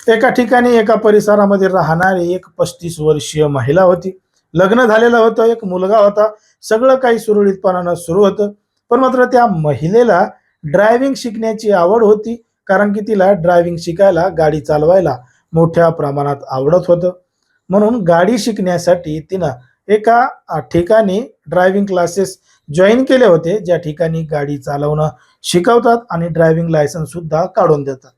एका ठिकाणी एका परिसरामध्ये राहणारी एक 35 वर्षीय महिला होती. लग्न झालेलं होतं, एक मुलगा होता. सगळं काही सुरळीतपणानं सुरू होतं. पण मात्र त्या महिलेला ड्रायव्हिंग शिकण्याची आवड होती. कारण की तिला ड्रायव्हिंग शिकायला, गाडी चालवायला मोठ्या प्रमाणात आवडत होतं. म्हणून गाडी शिकण्यासाठी तिनं एका ठिकाणी ड्रायव्हिंग क्लासेस जॉइन केले होते, ज्या ठिकाणी गाडी चालवणं शिकवतात आणि ड्रायव्हिंग लायसन्स सुद्धा काढून देतात.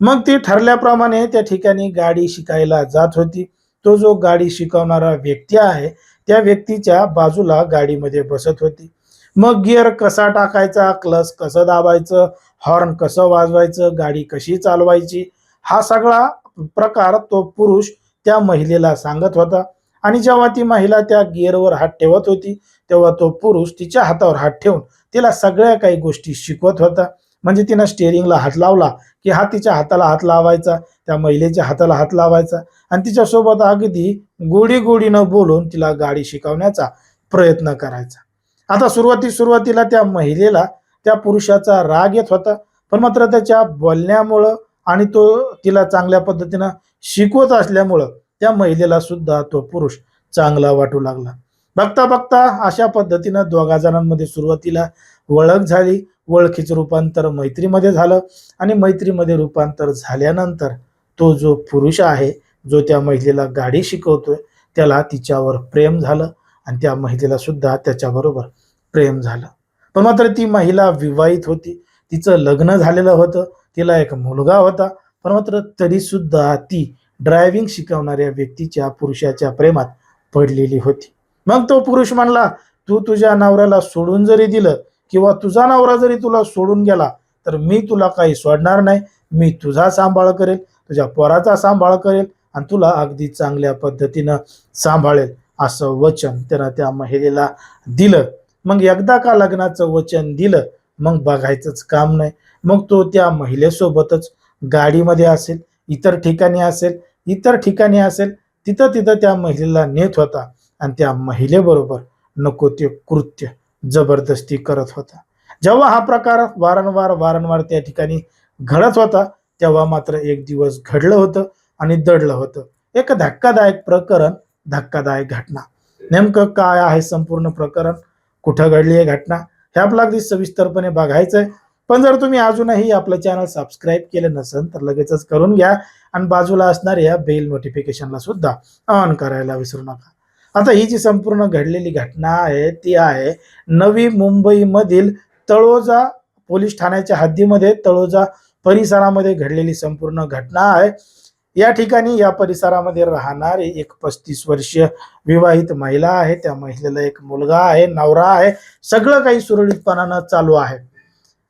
मग ती ठरल्याप्रमाणे त्या ठिकाणी गाडी शिकायला जात होती. तो जो गाडी शिकवणारा व्यक्ती आहे, त्या व्यक्तीच्या बाजूला गाडीमध्ये बसत होती. मग गिअर कसा टाकायचा, क्लच कसं दाबायचं, हॉर्न कसं वाजवायचं, गाडी कशी चालवायची, हा सगळा प्रकार तो पुरुष त्या महिलेला सांगत होता. आणि जेव्हा ती महिला त्या गिअरवर हात ठेवत होती, तेव्हा तो पुरुष तिच्या हातावर हात ठेवून तिला सगळ्या काही गोष्टी शिकवत होता. म्हणजे तिनं स्टिअरिंगला हात लावला की हा तिच्या हाताला हात लावायचा, त्या महिलेच्या हाताला हात लावायचा आणि तिच्यासोबत अगदी गोडीनं बोलून तिला गाडी शिकवण्याचा प्रयत्न करायचा. आता सुरुवातीला त्या महिलेला त्या पुरुषाचा राग येत होता. पण मात्र त्याच्या बोलण्यामुळं आणि तो तिला चांगल्या पद्धतीनं शिकवत असल्यामुळं त्या महिलेला सुद्धा तो पुरुष चांगला वाटू लागला. बघता बघता अशा पद्धतीनं दोघा जणांमध्ये सुरुवातीला ओळख झाली. ओळखीचं रूपांतर मैत्रीमध्ये झालं आणि मैत्रीमध्ये रूपांतर झाल्यानंतर तो जो पुरुष आहे, जो त्या महिलेला गाडी शिकवतोय, त्याला तिच्यावर प्रेम झालं आणि त्या महिलेला सुद्धा त्याच्याबरोबर प्रेम झालं. पण मात्र ती महिला विवाहित होती. तिचं लग्न झालेलं होतं. तिला एक मुलगा होता. पण मात्र तरी सुद्धा ती ड्रायव्हिंग शिकवणाऱ्या व्यक्तीच्या, पुरुषाच्या प्रेमात पडलेली होती. मग तो पुरुष म्हणला, तू तुझ्या नवऱ्याला सोडून जरी दिलं किंवा तुझा नवरा जरी तुला सोडून गेला, तर मी तुला काही सोडणार नाही. मी तुझा सांभाळ करेल, तुझ्या पोराचा सांभाळ करेल आणि तुला अगदी चांगल्या पद्धतीनं सांभाळेल, असं वचन त्यानं त्या महिलेला दिलं. मग एकदा का लग्नाचं वचन दिलं, मग बघायचंच काम नाही. मग तो त्या महिलेसोबतच गाडीमध्ये असेल, इतर ठिकाणी असेल, तिथं तिथं त्या महिलेला नेत होता आणि त्या महिलेबरोबर नको ते कृत्य जबरदस्ती करत होता. जेव्हा हा प्रकार वारंवार त्या ठिकाणी घडत होता, तेव्हा मात्र एक दिवस घडलं होतं आणि दडलं होतं. एक धक्कादायक प्रकरण, धक्कादायक घटना. नेमकं काय आहे संपूर्ण प्रकरण, कुठं घडली आहे घटना, हे आपलं अगदी सविस्तरपणे बघायचंय. पण जर तुम्ही अजूनही आपलं चॅनल सबस्क्राईब केलं नसेल तर लगेचच करून घ्या आणि बाजूला असणाऱ्या बेल नोटिफिकेशनला सुद्धा ऑन करायला विसरू नका. आता ही जी संपूर्ण घडलेली घटना आहे ती आहे नवी मुंबईमधील तळोजा पोलीस ठाण्याच्या हद्दीमध्ये, तळोजा परिसरामध्ये घडलेली संपूर्ण घटना आहे. या ठिकाणी या परिसरामध्ये राहणारी एक 35 वर्षीय विवाहित महिला आहे. त्या महिलेला एक मुलगा आहे, नवरा आहे, सगळं काही सुरळीतपणानं चालू आहे.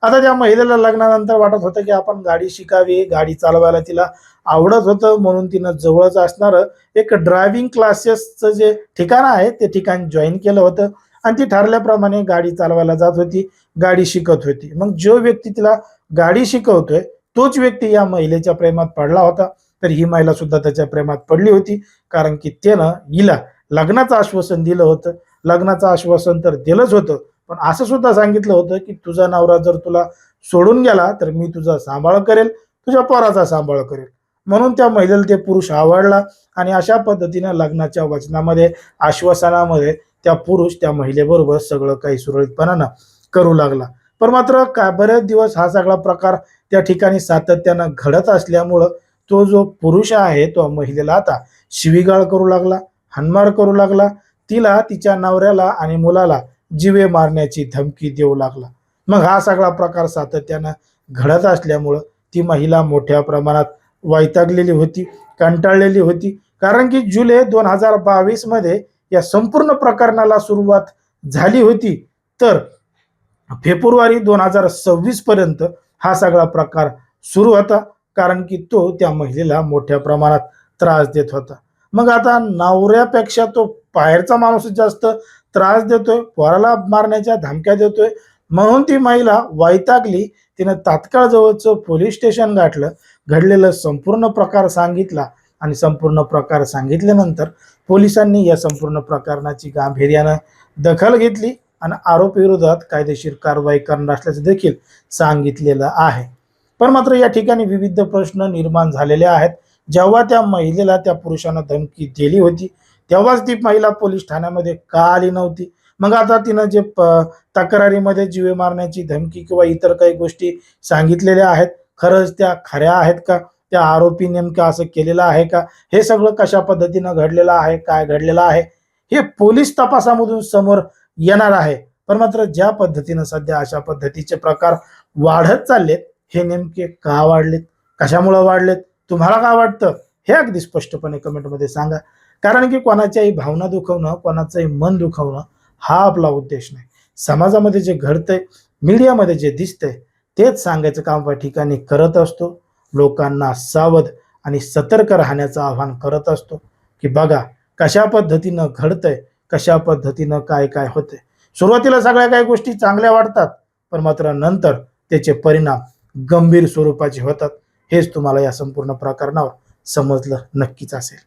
आता त्या महिलेला लग्नानंतर वाटत होतं की आपण गाडी शिकावी, गाडी चालवायला तिला आवडत होतं, म्हणून तिनं जवळच असणारं एक ड्रायव्हिंग क्लासेसचं जे ठिकाण आहे ते ठिकाण जॉईन केलं होतं आणि ती ठरल्याप्रमाणे गाडी चालवायला जात होती, गाडी शिकत होती. मग जो व्यक्ती तिला गाडी शिकवतोय तोच व्यक्ती या महिलेच्या प्रेमात पडला होता. तर ही महिला सुद्धा त्याच्या प्रेमात पडली होती, कारण की त्यानं हिला लग्नाचं आश्वासन दिलं होतं. लग्नाचं आश्वासन तर दिलंच होतं, पण असं सुद्धा सांगितलं होतं की तुझा नवरा जर तुला सोडून गेला तर मी तुझा सांभाळ करेल, तुझ्या पोराचा सांभाळ करेल. म्हणून त्या महिलेला ते पुरुष आवडला आणि अशा पद्धतीनं लग्नाच्या वचनामध्ये, आश्वासनामध्ये त्या पुरुष त्या महिलेबरोबर सगळं काही सुरळीतपणानं करू लागला. पण मात्र बरेच दिवस हा सगळा प्रकार त्या ठिकाणी सातत्यानं घडत असल्यामुळं तो जो पुरुष आहे तो महिलेला आता शिवीगाळ करू लागला, हाणमार करू लागला. तिला, तिच्या नवऱ्याला आणि मुलाला जीवे मारण्याची धमकी देऊ लागला. मग हा सगळा प्रकार सातत्यानं घडत असल्यामुळं ती महिला मोठ्या प्रमाणात वैतागलेली होती, कंटाळलेली होती. कारण की जुलै 2022 मध्ये या संपूर्ण प्रकरणाला सुरुवात झाली होती, तर फेब्रुवारी 2026 पर्यंत हा सगळा प्रकार सुरू होता. कारण की तो त्या महिलेला मोठ्या प्रमाणात त्रास देत होता. मग आता नवऱ्यापेक्षा तो बाहेरचा माणूस जास्त त्रास देतोय, पोराला मारण्याच्या धमक्या देतोय, म्हणून ती महिला वैतागली. तिनं तात्काळ जवळचं पोलीस स्टेशन गाठलं, घडलेलं संपूर्ण प्रकार सांगितला आणि संपूर्ण प्रकार सांगितल्यानंतर पोलिसांनी या संपूर्ण प्रकरणाची गांभीर्यानं दखल घेतली आणि आरोपी विरोधात कायदेशीर कारवाई करणार असल्याचं देखील सांगितलेलं आहे. पण मात्र या ठिकाणी विविध प्रश्न निर्माण झालेले आहेत. जेव्हा त्या महिलेला त्या पुरुषानं धमकी दिली होती तेव्हाच ती महिला पोलीस ठाण्यामध्ये का आली नव्हती? मग आता तिनं जे तक्रारीमध्ये जीवे मारण्याची धमकी किंवा इतर काही गोष्टी सांगितलेल्या आहेत, खरंच त्या खऱ्या आहेत का? त्या आरोपी नेमकं असं केलेलं आहे का? हे सगळं कशा पद्धतीनं घडलेलं आहे, काय घडलेलं आहे, हे पोलीस तपासामधून समोर येणार आहे. पण मात्र ज्या पद्धतीनं सध्या अशा पद्धतीचे प्रकार वाढत चाललेत, हे नेमके का वाढलेत? कशामुळे वाढलेत? तुम्हाला काय वाटतं? हे अगदी स्पष्टपणे कमेंटमध्ये सांगा. कारण की कोणाच्याही भावना दुखवणं, कोणाचंही मन दुखवणं हा आपला उद्देश नाही. समाजामध्ये जे घडतंय, मीडियामध्ये जे दिसतंय, तेच सांगायचं काम या ठिकाणी करत असतो. लोकांना सावध आणि सतर्क राहण्याचं आवाहन करत असतो, की बघा कशा पद्धतीनं घडतंय, कशा पद्धतीनं काय काय होतंय. सुरुवातीला सगळ्या काही गोष्टी चांगल्या वाटतात, पण मात्र नंतर त्याचे परिणाम गंभीर स्वरूपाचे होतात. हेच तुम्हाला या संपूर्ण प्रकरणावर समजलं नक्कीच असेल.